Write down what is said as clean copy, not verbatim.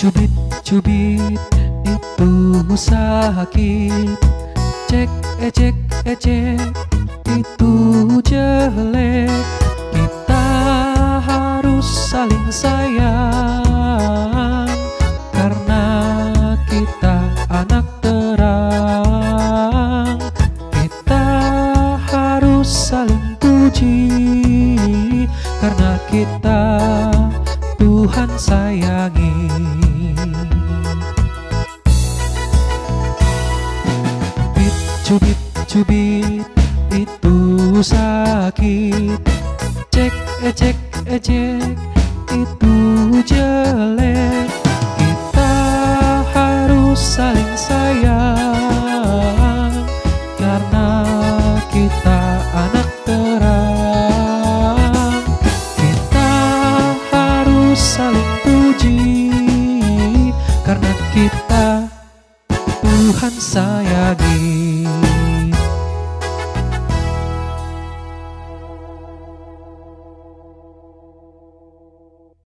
Cubit-cubit itu sakit, cek ejek itu jelek. Kita harus saling sayang karena kita anak terang. Kita harus saling puji karena kita Tuhan sayangi. Cubit itu sakit, cek ejek itu jelek. Kita harus saling sayang